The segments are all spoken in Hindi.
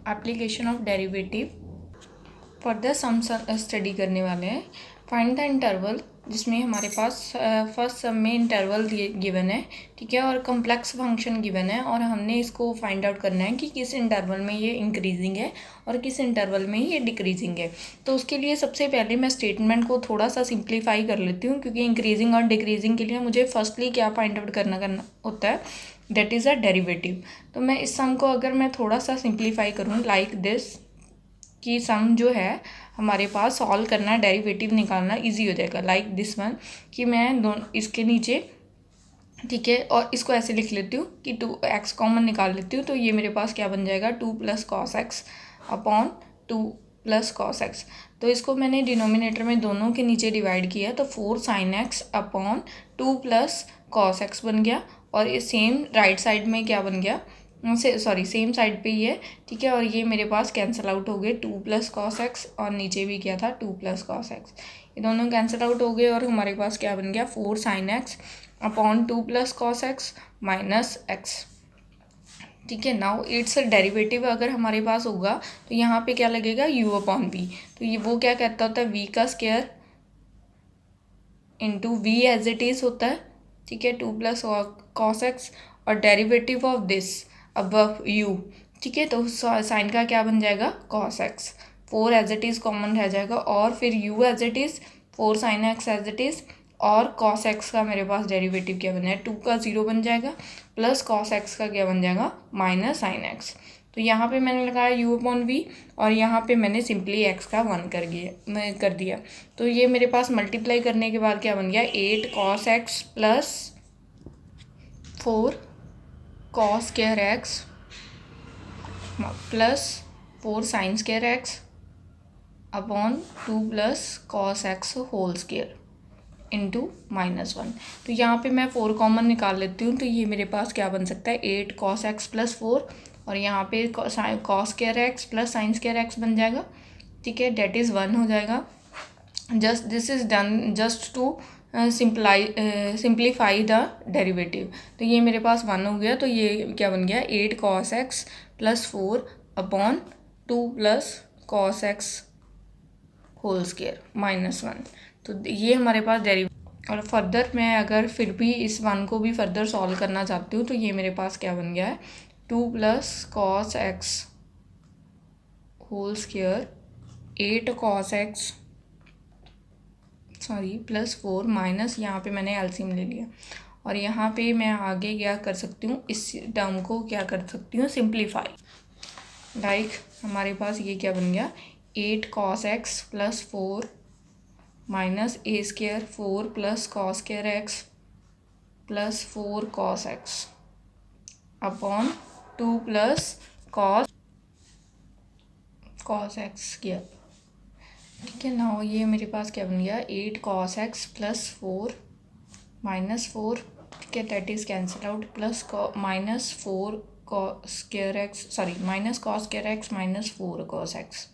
Application of derivative. Further some study करने वाले हैं। फाइंड द इंटरवल, जिसमें हमारे पास फर्स्ट सम में इंटरवल गिवन है, ठीक है, और कम्प्लेक्स फंक्शन गिवन है, और हमने इसको फाइंड आउट करना है कि किस इंटरवल में ये इंक्रीजिंग है और किस इंटरवल में ये डिक्रीजिंग है। तो उसके लिए सबसे पहले मैं स्टेटमेंट को थोड़ा सा सिंप्लीफाई कर लेती हूँ, क्योंकि इंक्रीजिंग और डिक्रीजिंग के लिए मुझे फर्स्टली क्या फाइंड आउट करना होता है, दैट इज़ अ डेरिवेटिव। तो मैं इस सम को अगर मैं थोड़ा सा सिंप्लीफाई करूँ लाइक दिस, कि सम जो है हमारे पास सॉल्व करना, डेरिवेटिव निकालना इजी हो जाएगा, लाइक दिस वन, कि मैं दोनों इसके नीचे, ठीक है, और इसको ऐसे लिख लेती हूँ कि 2x कॉमन निकाल लेती हूँ, तो ये मेरे पास क्या बन जाएगा 2 + cos x upon 2 + cos x। तो इसको मैंने डिनोमिनेटर में दोनों के नीचे डिवाइड किया, तो 4 sin x upon 2 + cos x बन गया, और ये सेम राइट साइड में क्या बन गया, सेम साइड पे ही है, ठीक है, और ये मेरे पास कैंसिल आउट हो गए 2 + cos x, और नीचे भी क्या था 2 + cos x, ये दोनों कैंसिल आउट हो गए, और हमारे पास क्या बन गया 4 sin x upon 2 + cos x minus x, ठीक है। नाउ इट्स डेरिवेटिव अगर हमारे पास होगा तो यहाँ पे क्या लगेगा u/v, तो ये वो क्या कहता होता है v का square into v as it is होता है, ठीक है, 2 + cos x, और derivative of this above u, ठीक है, तो साइन का क्या बन जाएगा cos x, 4 as it is common रह जाएगा, और फिर u as it is 4 sin x as it is, और cos x का मेरे पास डेरिवेटिव क्या बन जाएगा 2 का 0 बन जाएगा, प्लस cos x का क्या बन जाएगा माइनस sin x। तो यहाँ पे मैंने लगाया u/v, और यहाँ पे मैंने सिंपली x का 1 कर दिया। तो ये मेरे पास मल्टीप्लाई करने के बाद क्या बन गया 8 cos x plus 4 cos square x plus 4 sin square x upon 2 + cos x whole square into -1। तो यहाँ पे मैं 4 कॉमन निकाल लेती हूँ, तो ये मेरे पास क्या बन सकता है 8 cos x प्लस 4, और यहाँ पे cos square x plus sin square x बन जाएगा, ठीक है, डेट इज़ 1 हो जाएगा। Just this is done just to simplify the derivative. तो ये मेरे पास 1 हो गया, तो ये क्या बन गया 8 cos x plus 4 upon 2 + cos x whole square -1। तो ये हमारे पास डेरिवेटिव, और फर्दर मैं अगर फिर भी इस 1 को भी फर्दर सॉल्व करना चाहती हूँ, तो ये मेरे पास क्या बन गया है 2 + cos x whole square 8 cos x plus 4 minus, यहाँ पे मैंने एलसीएम ले लिया, और यहाँ पे मैं आगे क्या कर सकती हूँ, इस टर्म को क्या कर सकती हूँ सिंप्लीफाई, लाइक हमारे पास ये क्या बन गया 8 cos x plus 4 minus a square 4 + cos square x plus 4 cos x upon 2 + cos x square, ठीक है ना। ये मेरे पास क्या बन गया 8 cos x प्लस 4 -4, ठीक है, that is cancel out, plus -4 cos square x minus cos square x minus 4 cos x,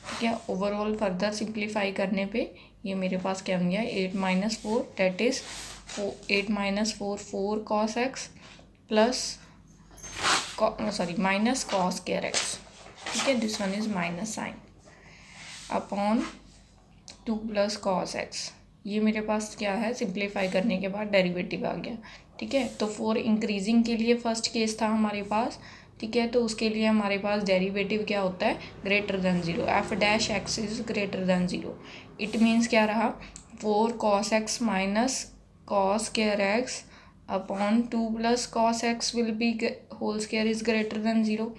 ठीक है। ओवरऑल फर्दर सिंप्लीफाई करने पे ये मेरे पास क्या बन गया 8 - 4, that is 8 - 4 4 cos x plus minus cos square x, ठीक है, this one is minus sine upon 2 + cos x। ये मेरे पास क्या है सिंप्लीफाई करने के बाद डेरिवेटिव आ गया, ठीक है। तो फॉर इंक्रीजिंग के लिए फर्स्ट केस था हमारे पास, ठीक है, तो उसके लिए हमारे पास डेरिवेटिव क्या होता है >0, f' इज़ >0। इट मीन्स क्या रहा 4 cos x minus cos square x upon 2 + cos x will be whole square is >0।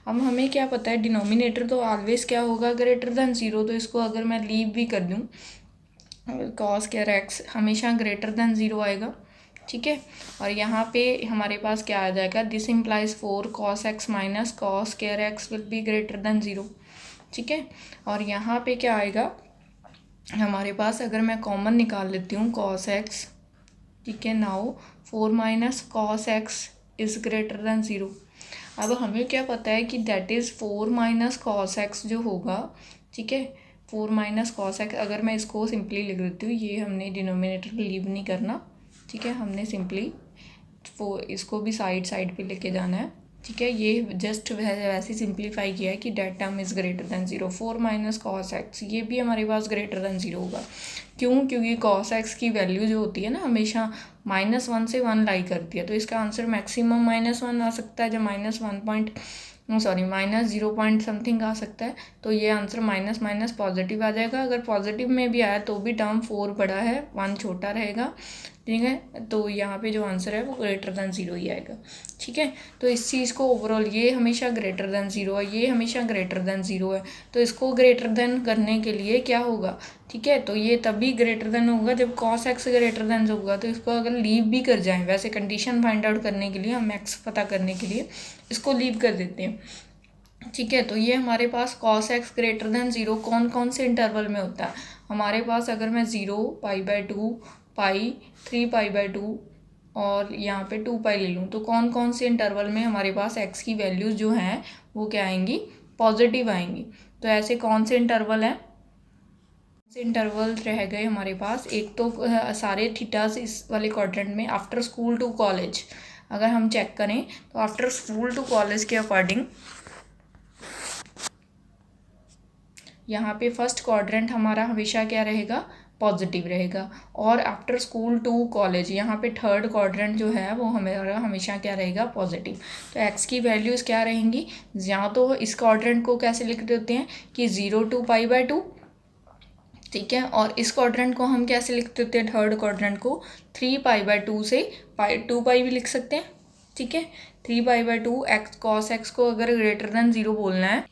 अब हमें क्या पता है डिनोमिनेटर तो ऑलवेज क्या होगा >0, तो इसको अगर मैं लीव भी कर दूँ cos स्क्वायर x हमेशा >0 आएगा, ठीक है। और यहाँ पे हमारे पास क्या आ जाएगा this implies 4 cos x minus cos square x will B >0, ठीक है। और यहाँ पे क्या आएगा हमारे पास, अगर मैं कॉमन निकाल लेती हूँ cos x, ठीक है, नाउ 4 - cos x इज़ >0। अब हमें क्या पता है कि दैट इज़ 4 - cos x जो होगा, ठीक है, 4 - cos x, अगर मैं इसको सिंपली लिख देती हूँ, ये हमने डिनोमिनेटर लीव नहीं करना, ठीक है, हमने सिंपली इसको भी साइड पे लेके जाना है, ठीक है, ये जस्ट वैसे सिंप्लीफाई किया है कि that term is greater than 0। 4 minus cos x, ये भी हमारे पास ग्रेटर दैन 0 होगा। क्यों? क्योंकि कॉस एक्स की वैल्यू जो होती है ना हमेशा -1 से 1 लाई करती है, तो इसका आंसर मैक्सिमम -1 आ सकता है, जब -0 पॉइंट समथिंग आ सकता है, तो ये आंसर माइनस माइनस पॉजिटिव आ जाएगा। अगर पॉजिटिव में भी आया तो भी टर्म 4 बड़ा है, 1 छोटा रहेगा, ठीक है, तो यहाँ पे जो आंसर है वो ग्रेटर दैन 0 ही आएगा। ठीक है, तो इस चीज़ को ओवरऑल ये हमेशा ग्रेटर दैन 0 है, ये हमेशा ग्रेटर दैन 0 है, तो इसको ग्रेटर दैन करने के लिए क्या होगा? ठीक है, तो ये तभी ग्रेटर दैन होगा जब कॉस एक्स ग्रेटर दैन होगा। तो इसको अगर लीव भी कर जाएं, वैसे कंडीशन फाइंड आउट करने के लिए हम एक्स पता करने के लिए इसको लीव कर देते हैं। ठीक है, तो ये हमारे पास कॉस एक्स ग्रेटर दैन 0 कौन कौन से इंटरवल में होता है हमारे पास? अगर मैं 0, π/2, पाई, 3π/2 और यहाँ पे 2π ले लूँ, तो कौन कौन से इंटरवल में हमारे पास एक्स की वैल्यूज़ जो हैं वो क्या आएंगी? पॉजिटिव आएंगी। तो ऐसे कौन से इंटरवल हैं? से इंटरवल रह गए हमारे पास, एक तो सारे थीटास इस वाले क्वाड्रेंट में आफ्टर स्कूल टू कॉलेज अगर हम चेक करें तो आफ्टर स्कूल टू कॉलेज के अकॉर्डिंग यहाँ पे फर्स्ट क्वाड्रेंट हमारा हमेशा क्या रहेगा? पॉजिटिव रहेगा। और आफ्टर स्कूल टू कॉलेज यहाँ पे थर्ड क्वाड्रेंट जो है वो हमारा हमेशा क्या रहेगा? पॉजिटिव। तो एक्स की वैल्यूज़ क्या रहेंगी? या तो इस क्वाड्रेंट को कैसे लिख देते हैं कि 0 to π/2, ठीक है, और इस क्वाड्रेंट को हम कैसे लिख देते हैं? थर्ड क्वाड्रेंट को 3π/2 से 2π भी लिख सकते हैं। ठीक है, 3π/2 एक्स कॉस एक्स को अगर ग्रेटर दैन 0 बोलना है,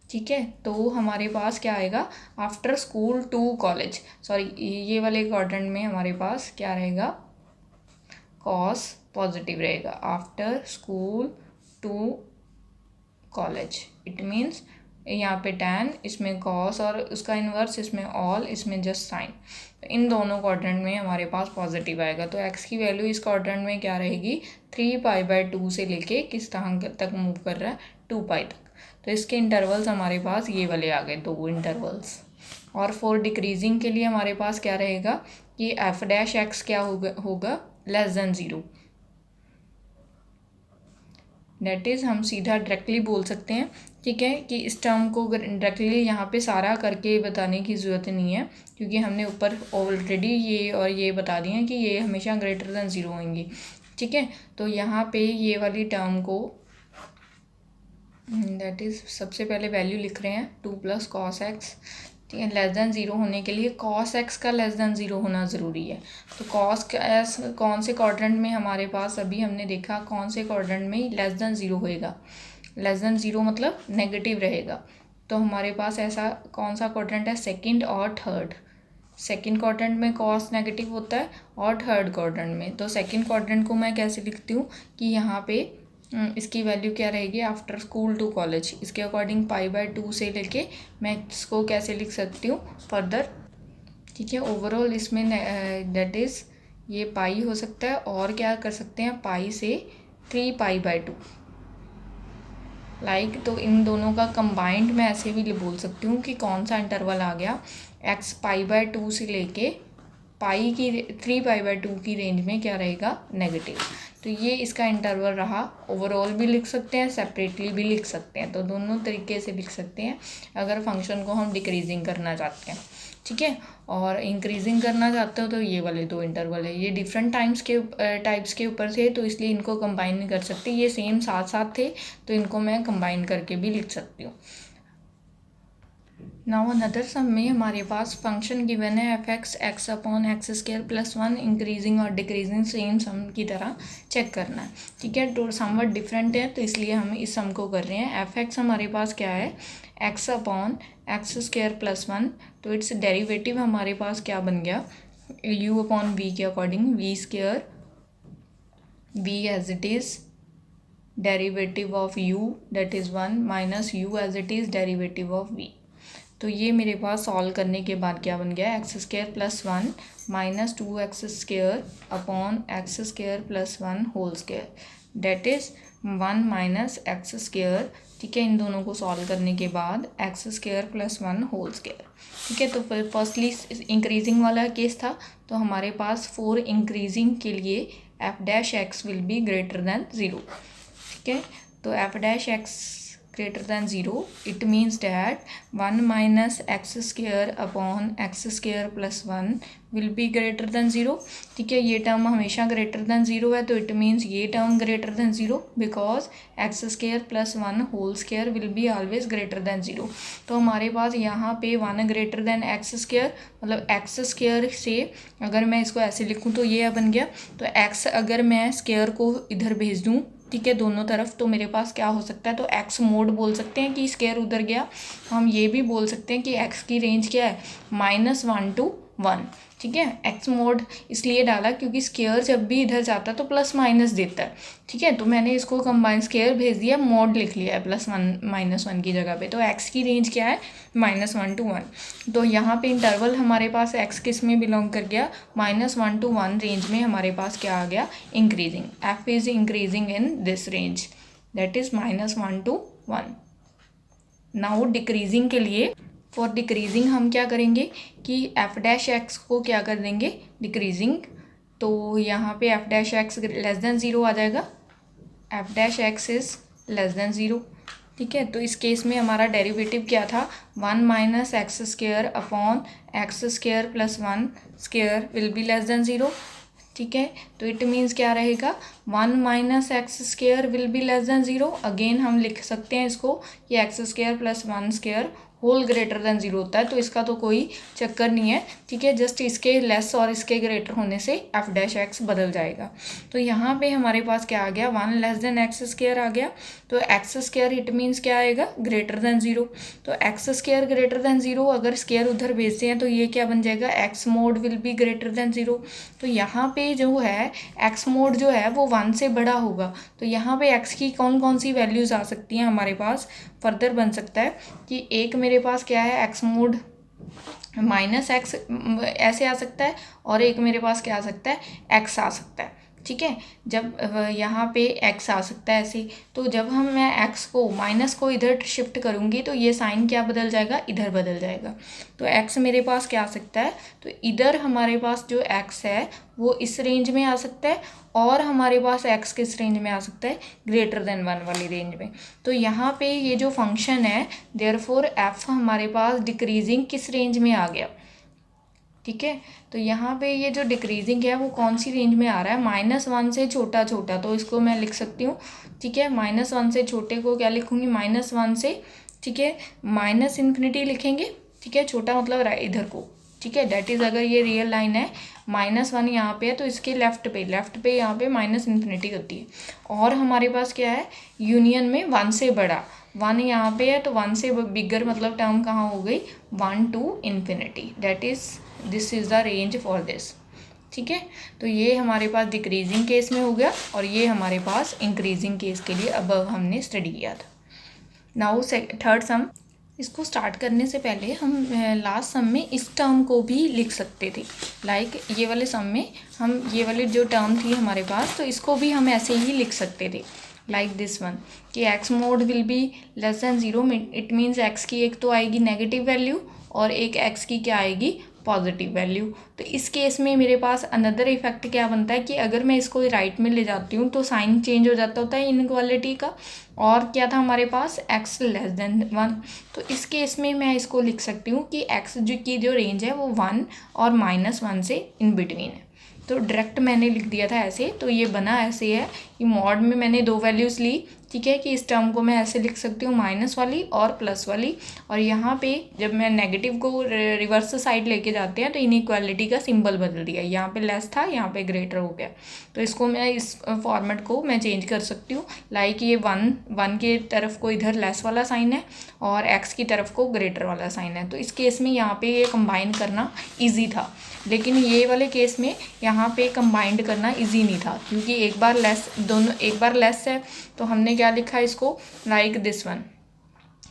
ठीक है, तो हमारे पास क्या आएगा? After school to college, sorry ये वाले क्वाड्रेंट में हमारे पास क्या रहेगा? कॉस पॉजिटिव रहेगा। After school to college it means यहाँ पे tan, इसमें कॉस और उसका इन्वर्स, इसमें ऑल, इसमें जस्ट साइन। तो इन दोनों क्वाड्रेंट में हमारे पास पॉजिटिव आएगा। तो एक्स की वैल्यू इस क्वाड्रेंट में क्या रहेगी? 3π/2 से लेके किस तक मूव कर रहा है? 2π तक। तो इसके इंटरवल्स हमारे पास ये वाले आ गए, 2 इंटरवल्स। और फॉर डिक्रीजिंग के लिए हमारे पास क्या रहेगा कि f' क्या होगा? Less than 0। डेट इज़ हम सीधा डायरेक्टली बोल सकते हैं, ठीक है, कि इस टर्म को डायरेक्टली यहाँ पे सारा करके बताने की ज़रूरत नहीं है, क्योंकि हमने ऊपर ऑलरेडी ये और ये बता दिए हैं कि ये हमेशा ग्रेटर दैन 0 होंगी। ठीक है, तो यहाँ पे ये वाली टर्म को दैट इज़ सबसे पहले वैल्यू लिख रहे हैं 2 + cos x, ठीक है, लेस दैन 0 होने के लिए cos x का लेस दैन 0 होना ज़रूरी है। तो cos x कौन से क्वाड्रेंट में हमारे पास? अभी हमने देखा कौन से क्वाड्रेंट में लेस दैन 0 होएगा? लेस देन 0 मतलब नेगेटिव रहेगा। तो हमारे पास ऐसा कौन सा क्वाड्रेंट है? सेकंड और थर्ड। सेकंड क्वाड्रेंट में कॉस नेगेटिव होता है और थर्ड क्वाड्रेंट में। तो सेकंड क्वाड्रेंट को मैं कैसे लिखती हूँ कि यहाँ पे इसकी वैल्यू क्या रहेगी? आफ्टर स्कूल टू कॉलेज, इसके अकॉर्डिंग π/2 से लेके मैं इसको कैसे लिख सकती हूँ फर्दर? ठीक है, ओवरऑल इसमें दैट इज़ ये पाई हो सकता है, और क्या कर सकते हैं? पाई से 3π/2 लाइक। तो इन दोनों का कंबाइंड मैं ऐसे भी बोल सकती हूँ कि कौन सा इंटरवल आ गया? एक्स π/2 से लेके 3π/2 की रेंज में क्या रहेगा? नेगेटिव। तो ये इसका इंटरवल रहा। ओवरऑल भी लिख सकते हैं, सेपरेटली भी लिख सकते हैं, तो दोनों तरीके से लिख सकते हैं अगर फंक्शन को हम डिक्रीजिंग करना चाहते हैं। ठीक है, और इंक्रीजिंग करना चाहते हो तो ये वाले 2 इंटरवल है। ये डिफरेंट टाइप्स के ऊपर थे, तो इसलिए इनको कंबाइन नहीं कर सकती। ये सेम साथ साथ थे तो इनको मैं कंबाइन करके भी लिख सकती हूँ। नाउ अनदर सम में हमारे पास फंक्शन गिवन है f(x) x/(x²) + 1 इंक्रीजिंग और डिक्रीजिंग सेम सम की तरह चेक करना है। ठीक है, तो समवट डिफरेंट है, तो इसलिए हम इस सम को कर रहे हैं। f(x) हमारे पास क्या है? x/(x² + 1), तो इट्स डेरिवेटिव हमारे पास क्या बन गया? u/v के according v² v as it is derivative of u that is 1 minus u as it is derivative of v। तो ये मेरे पास सॉल्व करने के बाद क्या बन गया? x² + 1 minus 2x² upon x² + 1 whole square that is 1 minus x²। ठीक है, इन दोनों को सॉल्व करने के बाद x² + 1 होल स्क्वायर। ठीक है, तो फिर फर्स्टली इंक्रीजिंग वाला केस था, तो हमारे पास फॉर इंक्रीजिंग के लिए f' will be greater than 0। ठीक है, तो F dash x greater than 0, it means that 1 minus x square upon x square plus 1 will be greater than 0. ठीक है, ये टर्म हमेशा greater than 0 है, तो it means ये term greater than 0 because x square plus 1 whole square will be always greater than 0. तो हमारे पास यहाँ पे 1 greater than x square, मतलब x square से अगर मैं इसको ऐसे लिखूँ तो ये बन गया, तो x अगर मैं स्क्वायर को इधर भेज दूँ, ठीक है, दोनों तरफ, तो मेरे पास क्या हो सकता है, तो एक्स मोड बोल सकते हैं कि स्क्वायर उधर गया। हम ये भी बोल सकते हैं कि एक्स की रेंज क्या है, -1 to 1। ठीक है, एक्स मोड इसलिए डाला क्योंकि स्क्वायर जब भी इधर जाता है तो प्लस माइनस देता है। ठीक है, तो मैंने इसको कंबाइन स्क्वायर भेज दिया, मोड लिख लिया है +1 -1 की जगह पे। तो एक्स की रेंज क्या है, -1 to 1। तो यहाँ पे इंटरवल हमारे पास एक्स किस में बिलोंग कर गया, -1 to 1 रेंज में हमारे पास क्या आ गया, increasing. F is increasing in this range, that is -1 to 1। Now decreasing के लिए, फॉर डिक्रीजिंग हम क्या करेंगे कि एफ डैश एक्स को क्या कर देंगे, डिक्रीजिंग। तो यहाँ पे F dash x less than 0 आ जाएगा, F dash x is less than 0। ठीक है, तो इस केस में हमारा डेरिवेटिव क्या था, 1 minus x square upon x square plus 1 square will be less than 0। ठीक है, तो इट मीन्स क्या रहेगा, 1 minus x square will be less than 0। Again हम लिख सकते हैं इसको कि x square plus 1 square whole greater than 0 होता है, तो इसका तो कोई चक्कर नहीं है। ठीक है, जस्ट इसके लेस और इसके ग्रेटर होने से एफ डैश एक्स बदल जाएगा। तो यहाँ पे हमारे पास क्या आ गया, 1 लेस देन एक्स स्क्वायर आ गया। तो एक्स स्क्वायर इट मीन्स क्या आएगा, ग्रेटर देन 0। तो एक्स स्क्वायर ग्रेटर देन 0, अगर स्क्वायर उधर भेजते हैं तो ये क्या बन जाएगा, x mode will be greater than 0। तो यहाँ पे जो है एक्स मोड जो है वो 1 से बड़ा होगा। तो यहाँ पे एक्स की कौन कौन सी वैल्यूज़ आ सकती हैं हमारे पास, फर्दर बन सकता है कि एक मेरे पास क्या है, एक्स मोड -x ऐसे आ सकता है, और एक मेरे पास क्या आ सकता है, x आ सकता है। ठीक है, जब यहाँ पे x आ सकता है ऐसे, तो जब मैं x को माइनस को इधर शिफ्ट करूँगी तो ये साइन क्या बदल जाएगा, इधर बदल जाएगा। तो x मेरे पास क्या आ सकता है, तो इधर हमारे पास जो x है वो इस रेंज में आ सकता है, और हमारे पास x किस रेंज में आ सकता है, ग्रेटर देन 1 वाली रेंज में। तो यहाँ पे ये जो फंक्शन है, देयरफॉर f हमारे पास डिक्रीजिंग किस रेंज में आ गया। ठीक है, तो यहाँ पे ये जो डिक्रीजिंग है वो कौन सी रेंज में आ रहा है, -1 से छोटा छोटा। तो इसको मैं लिख सकती हूँ, ठीक है, -1 से छोटे को क्या लिखूँगी, -1 से, ठीक है, -∞ लिखेंगे। ठीक है, छोटा मतलब इधर को। ठीक है, डेट इज़ अगर ये रियल लाइन है, -1 यहाँ पे है तो इसके लेफ्ट पे यहाँ पे -∞ होती है। और हमारे पास क्या है, यूनियन में 1 से बड़ा, 1 यहाँ पे है तो 1 से बिगर मतलब टर्म कहाँ हो गई, 1 to ∞। That is this is the range for this. ठीक है, तो ये हमारे पास डिक्रीजिंग केस में हो गया, और ये हमारे पास इंक्रीजिंग केस के लिए अब हमने स्टडी किया था। नाउ थर्ड सम, इसको स्टार्ट करने से पहले हम लास्ट सम में इस टर्म को भी लिख सकते थे। लाइक ये वाले सम में हम ये वाली जो टर्म थी हमारे पास, तो इसको भी हम ऐसे ही लिख सकते थे, लाइक दिस वन, कि x mode will be less than 0। It means x की एक तो आएगी नेगेटिव वैल्यू और एक एक्स की क्या आएगी, पॉजिटिव वैल्यू। तो इस केस में मेरे पास अनदर इफेक्ट क्या बनता है कि अगर मैं इसको राइट में ले जाती हूँ तो साइन चेंज हो जाता होता है इनइक्वालिटी का। और क्या था हमारे पास, x लेस देन 1। तो इस केस में मैं इसको लिख सकती हूँ कि x की जो रेंज है वो 1 और -1 से इन बिटवीन है। तो डायरेक्ट मैंने लिख दिया था ऐसे, तो ये बना ऐसे है कि मॉड में मैंने 2 वैल्यूज़ ली। ठीक है, कि इस टर्म को मैं ऐसे लिख सकती हूँ, माइनस वाली और प्लस वाली। और यहाँ पे जब मैं नेगेटिव को रिवर्स साइड लेके जाते हैं तो इनइक्वालिटी का सिंबल बदल दिया, यहाँ पे लेस था यहाँ पे ग्रेटर हो गया। तो इसको मैं इस फॉर्मेट को मैं चेंज कर सकती हूँ, लाइक ये 1 के तरफ को इधर लेस वाला साइन है और x की तरफ को ग्रेटर वाला साइन है। तो इस केस में यहाँ पे ये कंबाइन करना ईजी था, लेकिन ये वाले केस में यहाँ पे कंबाइंड करना इजी नहीं था, क्योंकि एक बार लेस, दोनों एक बार लेस है तो हमने क्या लिखा इसको, लाइक दिस वन।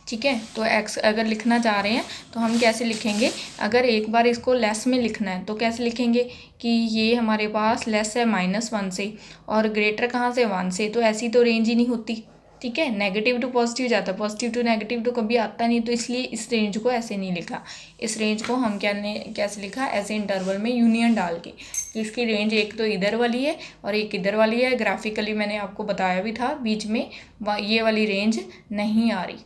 ठीक है, तो x अगर लिखना चाह रहे हैं तो हम कैसे लिखेंगे, अगर एक बार इसको लेस में लिखना है तो कैसे लिखेंगे कि ये हमारे पास लेस है -1 से और ग्रेटर कहाँ से, 1 से। तो ऐसी तो रेंज ही नहीं होती। ठीक है, नेगेटिव टू पॉजिटिव जाता है, पॉजिटिव टू नेगेटिव तो कभी आता नहीं, तो इसलिए इस रेंज को ऐसे नहीं लिखा। इस रेंज को हम कैसे लिखा, ऐसे इंटरवल में यूनियन डाल के। तो इसकी रेंज एक तो इधर वाली है और एक इधर वाली है। ग्राफिकली मैंने आपको बताया भी था, बीच में ये वाली रेंज नहीं आ रही,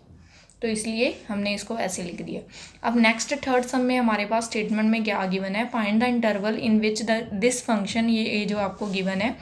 तो इसलिए हमने इसको ऐसे लिख दिया। अब नेक्स्ट थर्ड सम में हमारे पास स्टेटमेंट में क्या गिवन है, find the interval in which this function, ये जो आपको गिवन है,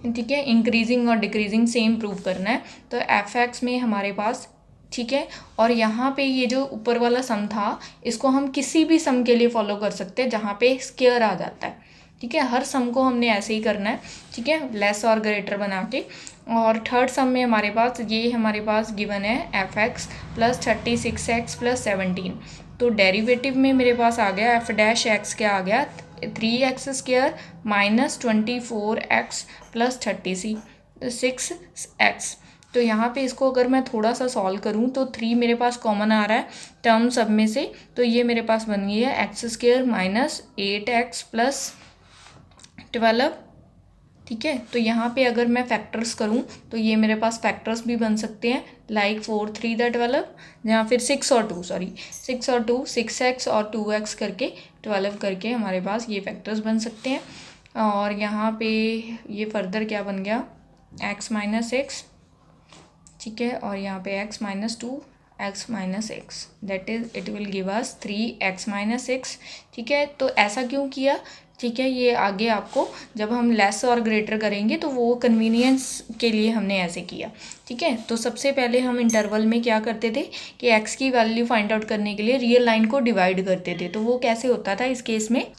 ठीक है, इंक्रीजिंग और डिक्रीजिंग सेम प्रूव करना है। तो एफ एक्स में हमारे पास, ठीक है, और यहाँ पे ये जो ऊपर वाला सम था, इसको हम किसी भी सम के लिए फॉलो कर सकते हैं जहाँ पे स्क्वायर आ जाता है, ठीक है। हर सम को हमने ऐसे ही करना है, ठीक है, लेस और ग्रेटर बना के। और थर्ड सम में हमारे पास ये हमारे पास गिवन है F x plus 36x plus 17। तो डेरिवेटिव में मेरे पास आ गया एफ डैश एक्स, क्या आ गया, 3x² minus 24x plus 36x। तो यहाँ पे इसको अगर मैं थोड़ा सा सॉल्व करूँ तो 3 मेरे पास कॉमन आ रहा है टर्म सब में से, तो ये मेरे पास बन गई है x² माइनस 8x प्लस 12, ठीक है। तो यहाँ पे अगर मैं फैक्टर्स करूँ तो ये मेरे पास फैक्टर्स भी बन सकते हैं, लाइक 4 3 12, या फिर 6 और 2 6x और 2x करके 12 करके हमारे पास ये फैक्टर्स बन सकते हैं। और यहाँ पे ये फर्दर क्या बन गया, x माइनस एक्स, ठीक है, और यहाँ पे x minus 2 x minus x, that is it will give us 3x minus x, ठीक है। तो ऐसा क्यों किया, ठीक है, ये आगे आपको जब हम लेस और ग्रेटर करेंगे तो वो कन्वीनियंस के लिए हमने ऐसे किया, ठीक है। तो सबसे पहले हम इंटरवल में क्या करते थे कि x की वैल्यू फाइंड आउट करने के लिए रियल लाइन को डिवाइड करते थे। तो वो कैसे होता था इस केस में,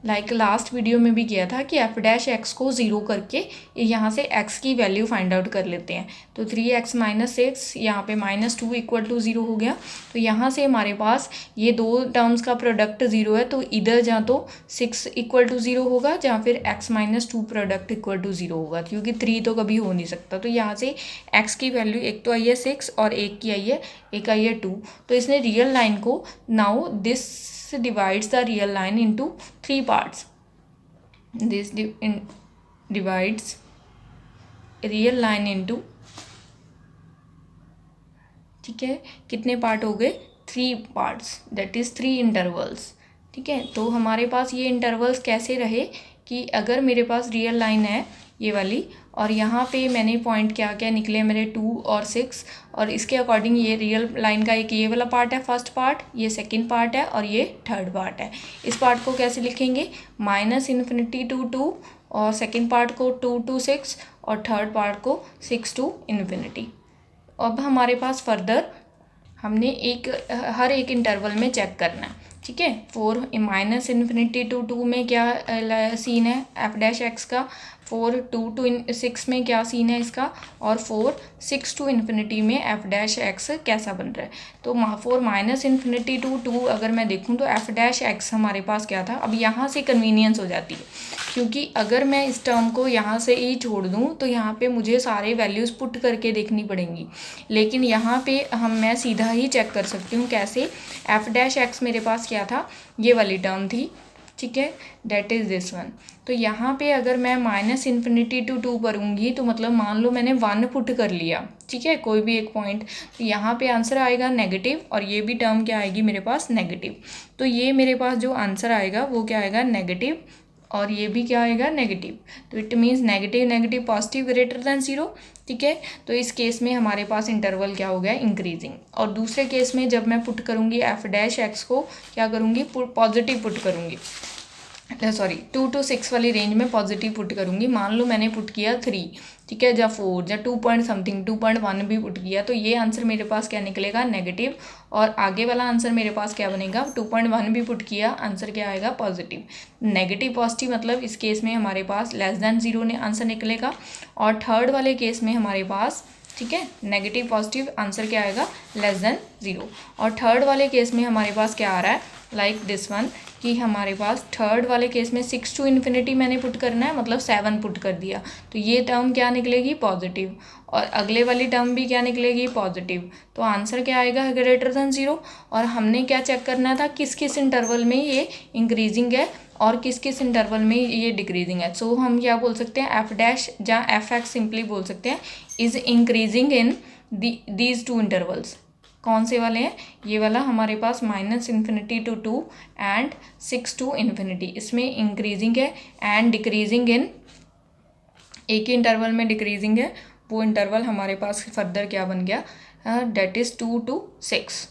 लाइक लास्ट वीडियो में भी किया था कि एफ डैश एक्स को 0 करके यहाँ से x की वैल्यू फाइंड आउट कर लेते हैं। तो 3x माइनस 6, यहाँ पे -2 इक्वल टू 0 हो गया। तो यहाँ से हमारे पास ये दो टर्म्स का प्रोडक्ट 0 है, तो इधर जहाँ तो 6 इक्वल टू 0 होगा, जहाँ फिर x minus 2 product equal to 0 होगा, क्योंकि 3 तो कभी हो नहीं सकता। तो यहाँ से x की वैल्यू एक तो आई है 6 और एक आई है 2। तो इसने रियल लाइन को, now this divides the real line into 3 parts. This divides real line into, ठीक है, कितने पार्ट हो गए, 3 parts, that is 3 intervals, ठीक है। तो हमारे पास ये इंटरवल्स कैसे रहे कि अगर मेरे पास रियल लाइन है ये वाली, और यहाँ पे मैंने पॉइंट क्या क्या निकले मेरे 2 और 6, और इसके अकॉर्डिंग ये रियल लाइन का एक ये वाला पार्ट है फर्स्ट पार्ट, ये सेकंड पार्ट है और ये थर्ड पार्ट है। इस पार्ट को कैसे लिखेंगे, -∞ to 2, और सेकंड पार्ट को 2 to 6, और थर्ड पार्ट को 6 to ∞। अब हमारे पास फर्दर हमने हर एक इंटरवल में चेक करना है, ठीक है। -∞ to 2 में क्या सीन है एफ डैश एक्स का, 2 to 6 में क्या सीन है इसका, और 6 to ∞ में एफ डैश एक्स कैसा बन रहा है। तो -∞ to 2 अगर मैं देखूं तो एफ डैश एक्स हमारे पास क्या था। अब यहाँ से कन्वीनियंस हो जाती है, क्योंकि अगर मैं इस टर्म को यहाँ से ही छोड़ दूँ तो यहाँ पे मुझे सारे वैल्यूज़ पुट करके देखनी पड़ेंगी, लेकिन यहाँ पे मैं सीधा ही चेक कर सकती हूँ। कैसे, एफ डैश एक्स मेरे पास क्या था, ये वाली टर्म थी, ठीक है, दैट इज़ दिस वन। तो यहाँ पे अगर मैं -∞ to 2 करूँगी तो मतलब मान लो मैंने 1 पुट कर लिया, ठीक है, कोई भी एक पॉइंट, तो यहाँ पे आंसर आएगा नेगेटिव, और ये भी टर्म क्या आएगी मेरे पास, नेगेटिव। तो ये मेरे पास जो आंसर आएगा वो क्या आएगा, नेगेटिव, और ये भी क्या आएगा, नेगेटिव। तो इट means negative positive greater than 0, ठीक है। तो इस केस में हमारे पास इंटरवल क्या हो गया, इंक्रीजिंग। और दूसरे केस में जब मैं पुट करूँगी एफ डैश एक्स को, क्या करूँगी, पॉजिटिव पुट करूँगी, 2 to 6 वाली रेंज में पॉजिटिव पुट करूँगी। मान लो मैंने पुट किया 3, ठीक है, या 4 या 2 पॉइंट समथिंग 2.1 भी पुट किया, तो ये आंसर मेरे पास क्या निकलेगा, नेगेटिव। और आगे वाला आंसर मेरे पास क्या बनेगा, 2.1 भी पुट किया, आंसर क्या आएगा, पॉजिटिव। नेगेटिव पॉजिटिव मतलब इस केस में हमारे पास लेस दैन 0 ने आंसर निकलेगा, और थर्ड वाले केस में हमारे पास, ठीक है, नेगेटिव पॉजिटिव आंसर क्या आएगा, लेस दैन 0। और थर्ड वाले केस में हमारे पास क्या आ रहा है, लाइक दिस वन, कि हमारे पास थर्ड वाले केस में 6 to ∞ मैंने पुट करना है, मतलब 7 पुट कर दिया, तो ये टर्म क्या निकलेगी, पॉजिटिव, और अगले वाली टर्म भी क्या निकलेगी, पॉजिटिव। तो आंसर क्या आएगा, ग्रेटर दैन 0। और हमने क्या चेक करना था, किस किस इंटरवल में ये इंक्रीजिंग है और किस किस इंटरवल में ये डिक्रीजिंग है। सो हम क्या बोल सकते हैं, एफ डैश, जहाँ एफ एक्स सिंपली बोल सकते हैं, is increasing in these two intervals. कौन से वाले हैं? ये वाला हमारे पास -∞ to 2 एंड 6 to ∞। इसमें इंक्रीजिंग है एंड डिक्रीजिंग इन, एक ही इंटरवल में डिक्रीजिंग है। वो इंटरवल हमारे पास फर्दर क्या बन गया, डेट इज़ 2 to 6।